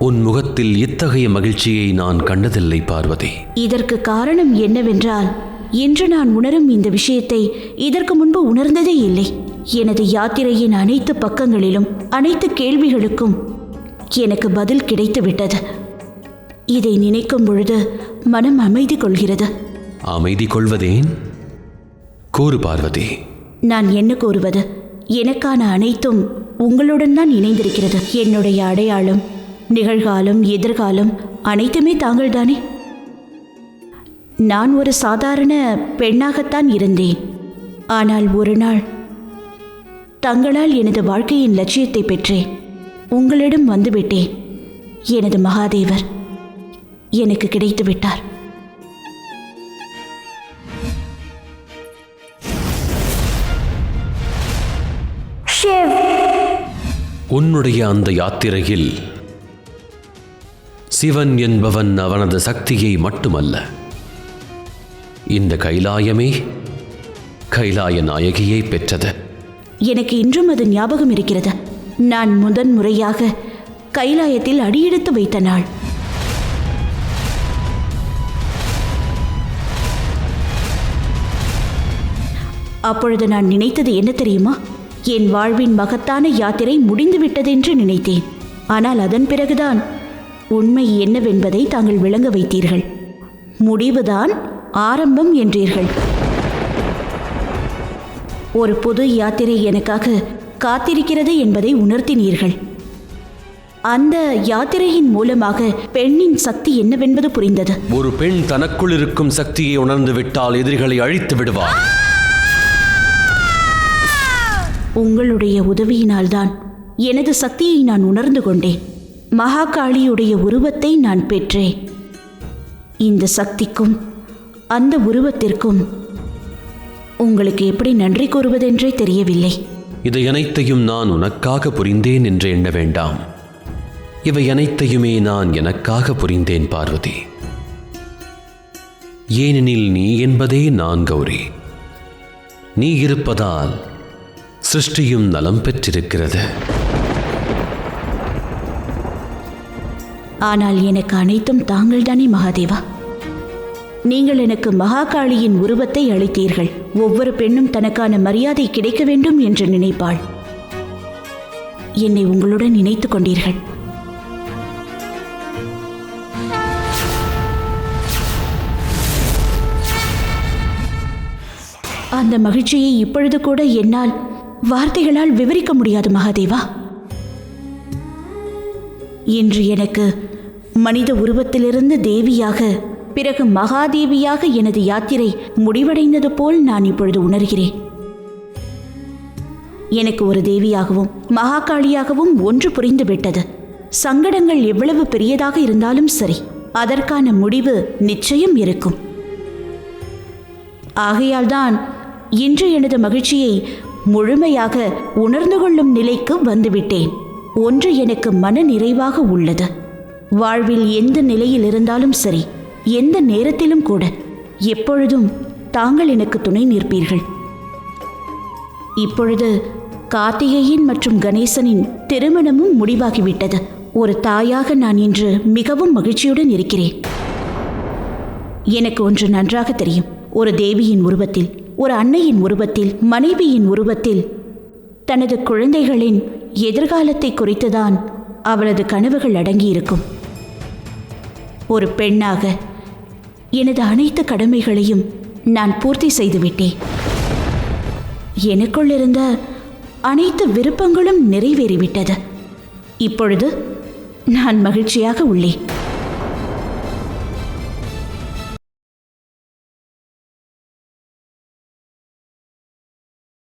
உன் முகத்தில் இத்தகைய மகிழ்ச்சியை நான் கண்டதில்லை பார்வதி. இதற்கு காரணம் என்னவென்றால், இன்று நான் உணரும் இந்த விஷயத்தை இதற்கு முன்பு உணர்ந்ததே இல்லை. எனது யாத்திரையின் அனைத்து பக்கங்களிலும் அனைத்து கேள்விகளுக்கும் எனக்கு பதில் கிடைத்து விட்டது. இதை நினைக்கும் பொழுது மனம் அமைதி கொள்கிறது. அமைதி கொள்வதேன்? கூறு பார்வதி. நான் என்ன கூறுவது? எனக்கான அனைத்தும் உங்களுடன் தான் இணைந்திருக்கிறது. என்னுடைய அடையாளம், நிகழ்காலம், எதிர்காலம் அனைத்துமே தாங்கள்தானே. நான் ஒரு சாதாரண பெண்ணாகத்தான் இருந்தேன். ஆனால் ஒரு நாள் தங்களால் எனது வாழ்க்கையின் லட்சியத்தை பெற்றேன். உங்களிடம் வந்துவிட்டேன். எனது மகாதேவர் எனக்கு கிடைத்து விட்டார். உன்னுடைய அந்த யாத்திரையில் சிவன் என்பவன் அவனது சக்தியை மட்டுமல்ல, இந்த கைலாயமே கைலாய நாயகியை பெற்றது. எனக்கு இன்றும் அது ஞாபகம் இருக்கிறது. நான் முதன்முறையாக கைலாயத்தில் அடியெடுத்து வைத்த நாள். அப்பொழுது நான் நினைத்தது என்ன தெரியுமா? என் வாழ்வின் மகத்தான யாத்திரை முடிந்துவிட்டதென்று நினைத்தேன். ஆனால் அதன் பிறகுதான் உண்மை என்னவென்பதை தாங்கள் விளங்க வைத்தீர்கள். முடிவுதான் ஆரம்பம் என்றீர்கள். ஒரு புது யாத்திரை எனக்காக காத்திருக்கிறது என்பதை உணர்த்தினீர்கள். அந்த யாத்திரையின் மூலமாக பெண்ணின் சக்தி என்னவென்பது புரிந்தது. ஒரு பெண் தனக்குள் இருக்கும் சக்தியை உணர்ந்து விட்டால் எதிரிகளை அழித்து விடுவார். உங்களுடைய உதவியினால்தான் எனது சக்தியை நான் உணர்ந்து கொண்டேன். மகாகாளியுடைய உருவத்தை நான் பெற்றேன். இந்த சக்திக்கும் அந்த உருவத்திற்கும் உங்களுக்கு எப்படி நன்றி கூறுவதென்றே தெரியவில்லை. இதை அனைத்தையும் நான் உனக்காக புரிந்தேன் என்று எண்ண வேண்டாம். இவை அனைத்தையுமே நான் எனக்காக புரிந்தேன் பார்வதி. ஏனெனில் நீ என்பதே நான் கௌரி. நீ இருப்பதால் சிருஷ்டியும் நலம் பெற்றிருக்கிறது. ஆனால் எனக்கு அனைத்தும் தாங்கள்தானே மகாதேவா. நீங்கள் எனக்கு மகாகாளியின் உருவத்தை அளித்தீர்கள். ஒவ்வொரு பெண்ணும் தனக்கான மரியாதை கிடைக்க வேண்டும் என்று நினைப்பாள். என்னை உங்களுடன் இணைத்துக் கொண்டீர்கள். அந்த மகிழ்ச்சியை இப்பொழுது கூட என்னால் வார்த்தைகளால் விவரிக்க முடியாது மகாதேவா. இன்று எனக்கு மனித உருவத்திலிருந்து தேவியாக, பிறகு மகாதேவியாக எனது யாத்திரை முடிவடைந்தது போல் நான் இப்பொழுது உணர்கிறேன். எனக்கு ஒரு தேவியாகவும் மகாகாளியாகவும் ஒன்று புரிந்துவிட்டது. சங்கடங்கள் எவ்வளவு பெரியதாக இருந்தாலும் சரி, அதற்கான முடிவு நிச்சயம் இருக்கும். ஆகையால்தான் இன்று எனது மகிழ்ச்சியை முழுமையாக உணர்ந்து கொள்ளும் நிலைக்கு வந்துவிட்டேன். ஒன்று எனக்கு மன நிறைவாக உள்ளது. வாழ்வில் எந்த நிலையில் இருந்தாலும் சரி, எந்த நேரத்திலும் கூட, எப்பொழுதும் தாங்கள் எனக்கு துணை நிற்பீர்கள். இப்பொழுது கார்த்திகேயன் மற்றும் கணேசனின் திருமணமும் முடிவாகிவிட்டது. ஒரு தாயாக நான் இன்று மிகவும் மகிழ்ச்சியுடன் இருக்கிறேன். எனக்கு ஒன்று நன்றாக தெரியும். ஒரு தேவியின் உருவத்தில், ஒரு அன்னையின் உருவத்தில், மனைவியின் உருவத்தில் தனது குழந்தைகளின் எதிர்காலத்தை குறித்துதான் அவளது கனவுகள் அடங்கியிருக்கும். ஒரு பெண்ணாக எனது அனைத்து கடமைகளையும் நான் பூர்த்தி செய்துவிட்டேன். எனக்குள் இருந்த அனைத்து விருப்பங்களும் நிறைவேறிவிட்டது. இப்பொழுது நான் மகிழ்ச்சியாக உள்ளேன்.